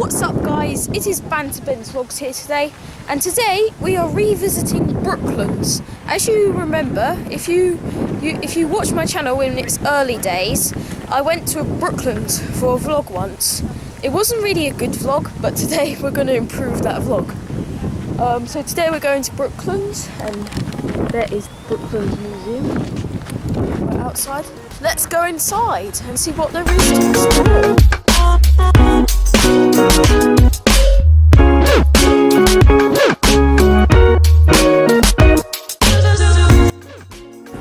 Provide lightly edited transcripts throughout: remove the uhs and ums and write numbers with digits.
What's up guys, it is Banterbenz vlogs here today, and today we are revisiting Brooklands. As you remember, if you watch my channel in its early days, I went to Brooklands for a vlog once. It wasn't really a good vlog, but today we're going to improve that vlog. So today we're going to Brooklands, and there is Brooklands Museum right outside. Let's go inside and see what there is to explore.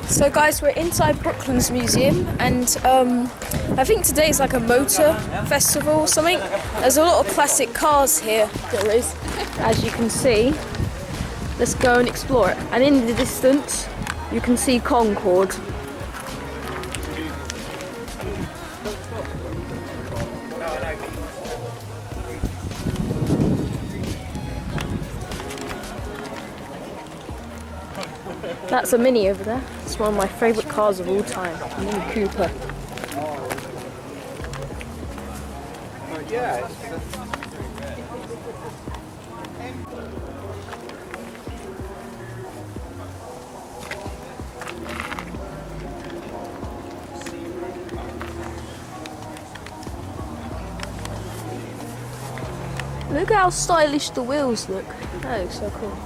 So guys, we're inside Brooklands Museum, and I think today's like a motor festival or something. There's a lot of classic cars here, there is, as you can see. Let's go and explore it. And in the distance, you can see Concorde. That's a Mini over there. It's one of my favourite cars of all time, Mini Cooper. Look how stylish the wheels look. That looks so cool.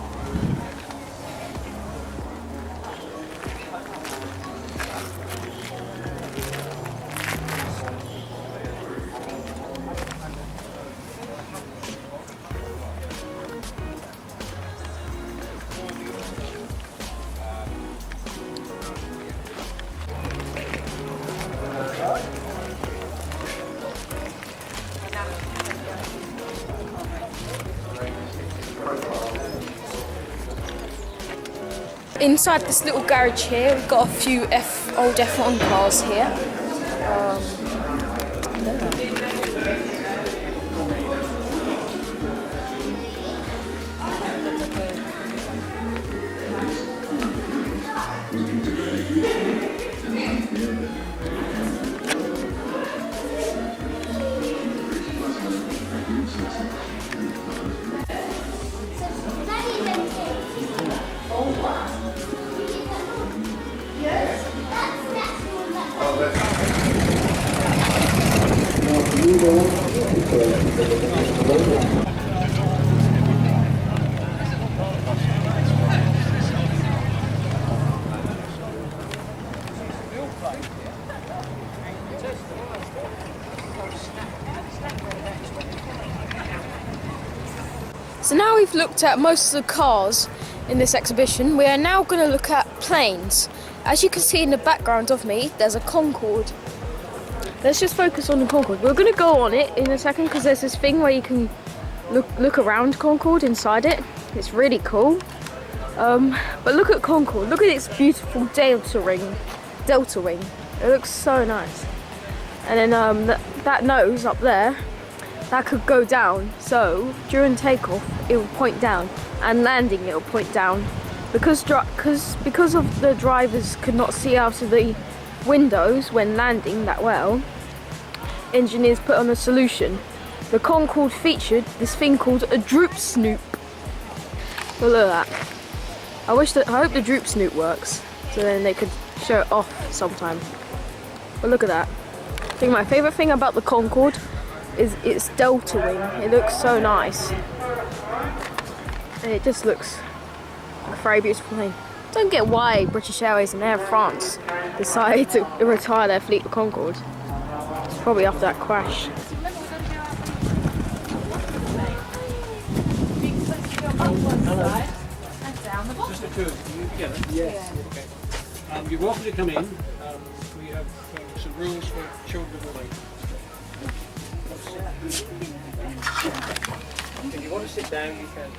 Inside this little garage here, we've got a few old F1 cars here. So now we've looked at most of the cars in this exhibition, we are now going to look at planes. As you can see in the background of me, there's a Concorde. Let's just focus on the Concorde. We're going to go on it in a second because there's this thing where you can look around Concorde inside it. It's really cool. But look at Concorde. Look at its beautiful delta wing. It looks so nice. And then that nose up there, that could go down. So during takeoff, it will point down, and landing, it will point down. Because of the drivers could not see out of the windows when landing that well, engineers put on a solution. The Concorde featured this thing called a droop snoop. But look at that. I hope the droop snoop works, so then they could show it off sometime. But look at that. I think my favourite thing about the Concorde is its delta wing. It looks so nice. And it just looks like a very beautiful plane. Don't get why British Airways and Air France decided to retire their fleet of Concorde. It's probably after that crash. Just a two. Are you together? Yes. Okay. You're welcome to come in. We have some rules for children all age. If you want to sit down, you can.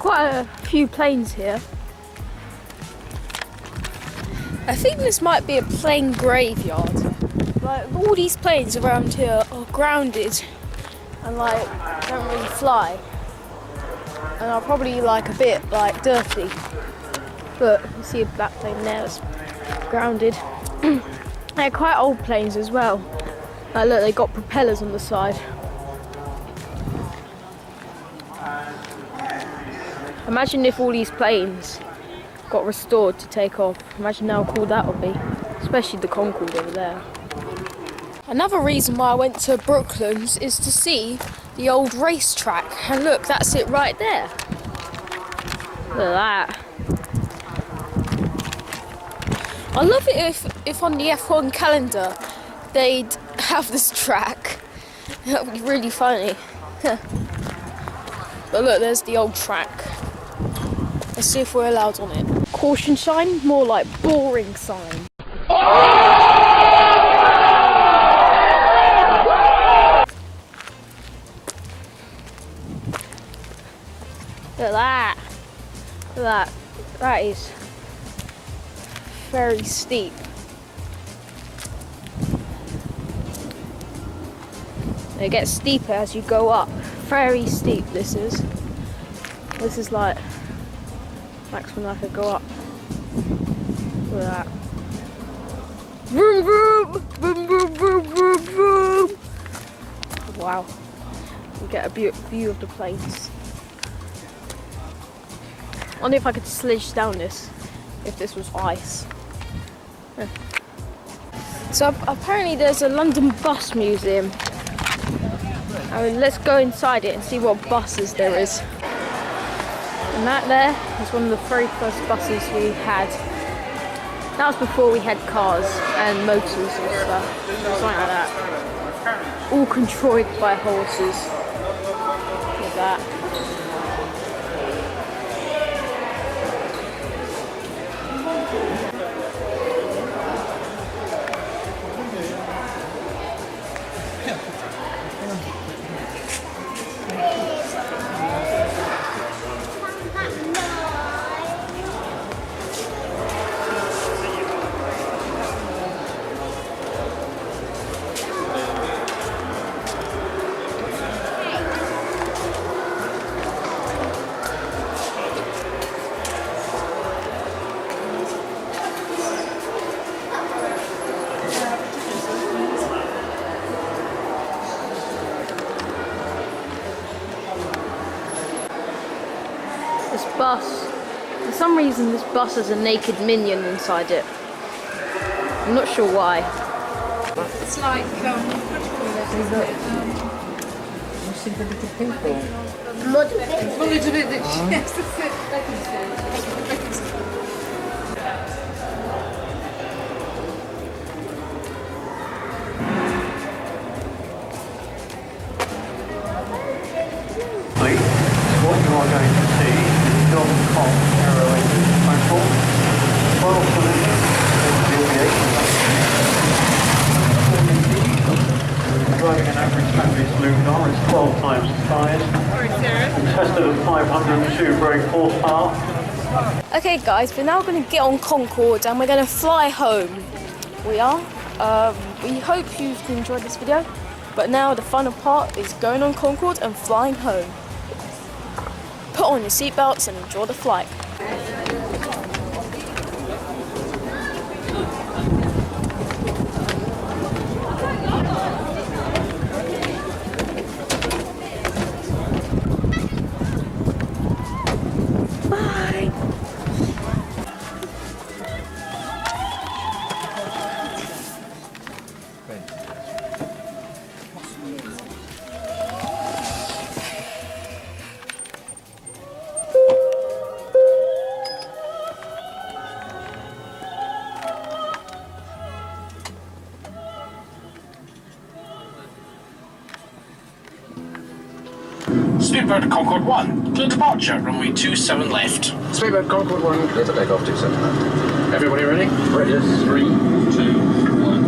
quite a few planes here. I think this might be a plane graveyard. Like all these planes around here are grounded and like don't really fly, and are probably like a bit like dirty. But you see a black plane there that's grounded. They're quite old planes as well. Like look, they got propellers on the side. Imagine if all these planes got restored to take off. Imagine how cool that would be, especially the Concorde over there. Another reason why I went to Brooklands is to see the old racetrack, and look, that's it right there. Look at that. I love it if on the F1 calendar they'd have this track. That would be really funny. But look, there's the old track. Let's see if we're allowed on it. Caution sign, more like boring sign. Look at that. Look at that. That is very steep. It gets steeper as you go up. Very steep this is. This is like maximum I could go up. Look at that. Vroom vroom! Vroom vroom vroom vroom vroom! Wow. You get a view of the planes. I wonder if I could sledge down this if this was ice. So apparently there's a London bus museum. I mean, let's go inside it and see what buses there is. And that there is one of the very first buses we had. That was before we had cars and motors and stuff. Something like that. All controlled by horses. Look at that. This bus, for some reason this bus has a naked minion inside it. I'm not sure why. It's like, what do you call it? Yes, that's it. What you are going to see is John Cox Aero Engine Transport, 12 cylinder aviation. Driving an average Travis Luminar is 12 times the size. Tested at 502 brake horsepower. Okay guys, we're now going to get on Concorde and we're going to fly home. We are. We hope you've enjoyed this video, but now the final part is going on Concorde and flying home. Put on your seatbelts and enjoy the flight. Bye. Speedbird Concorde 1, clear departure, runway 27 left. Speedbird Concorde 1, clear to take off 27 left. Everybody ready? Ready. Yes. 3, 2, 1.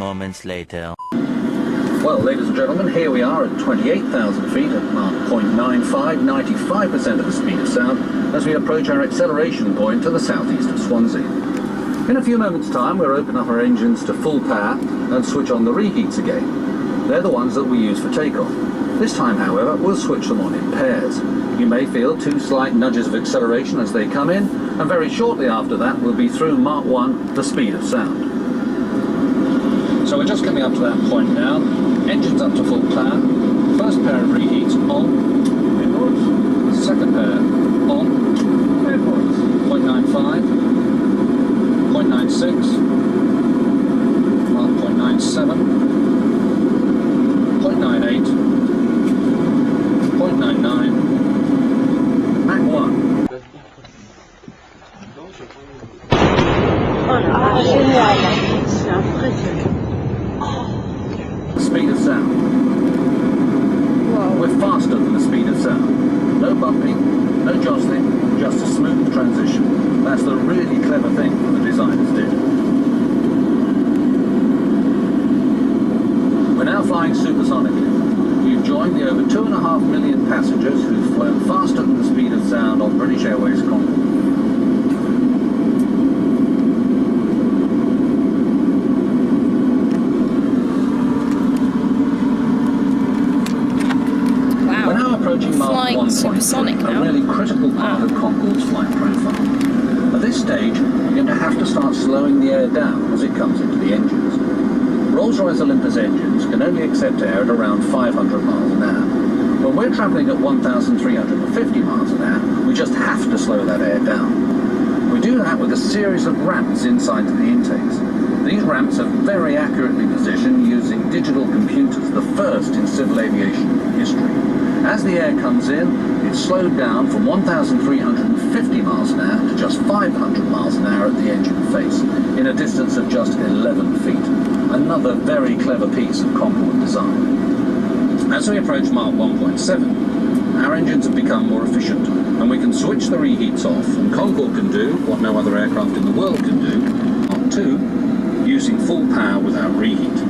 moments later. Well, ladies and gentlemen, here we are at 28,000 feet at Mach 0.95, 95% of the speed of sound, as we approach our acceleration point to the southeast of Swansea. In a few moments' time, we'll open up our engines to full power and switch on the reheats again. They're the ones that we use for takeoff. This time, however, we'll switch them on in pairs. You may feel 2 slight nudges of acceleration as they come in, and very shortly after that, we'll be through Mach 1, the speed of sound. So we're just coming up to that point now. Engines up to full power. First pair of reheats on. Inwards. Second pair on. Inwards. 0.95. 0.96. Mach 0.97. 0.98. 0.99. Mach 1. Speed of sound. Whoa. We're faster than the speed of sound. No bumping, no jostling, just a smooth transition. That's the really clever thing the designers did. We're now flying supersonically. We've joined the over 2.5 million passengers who've flown faster than the speed of sound on British Airways Concorde. Approaching Mach Flying 1.3, supersonic a now. really critical part of Concorde's flight profile. At this stage, you're going to have to start slowing the air down as it comes into the engines. Rolls-Royce Olympus engines can only accept air at around 500 miles an hour. When we're travelling at 1,350 miles an hour, we just have to slow that air down. We do that with a series of ramps inside the intakes. These ramps are very accurately positioned using digital computers, the first in civil aviation history. As the air comes in, it's slowed down from 1,350 miles an hour to just 500 miles an hour at the engine face, in a distance of just 11 feet. Another very clever piece of Concorde design. As we approach Mach 1.7, our engines have become more efficient, and we can switch the reheats off, and Concorde can do what no other aircraft in the world can do, Mach 2, using full power without reheat.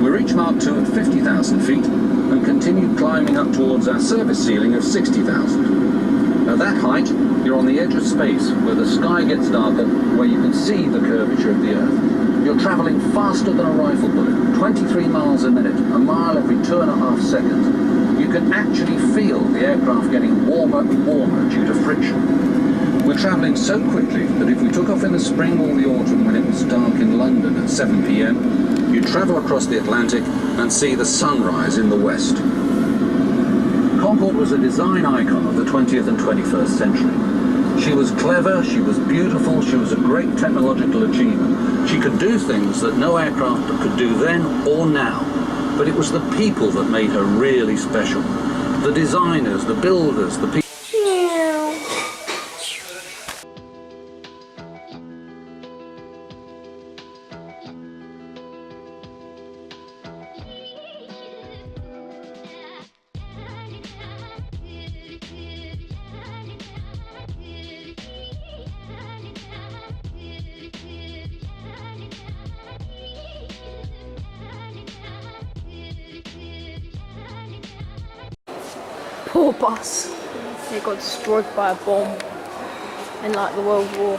We reach Mach 2 at 50,000 feet, and continued climbing up towards our service ceiling of 60,000. At that height, you're on the edge of space, where the sky gets darker, where you can see the curvature of the Earth. You're travelling faster than a rifle bullet, 23 miles a minute, a mile every 2.5 seconds. You can actually feel the aircraft getting warmer and warmer due to friction. We're travelling so quickly that if we took off in the spring or the autumn when it was dark in London at 7 p.m, you'd travel across the Atlantic and see the sunrise in the west. Concorde was a design icon of the 20th and 21st century. She was clever, she was beautiful, she was a great technological achievement. She could do things that no aircraft could do then or now. But it was the people that made her really special. The designers, the builders, the people. Poor bus. It got destroyed by a bomb in like the World War.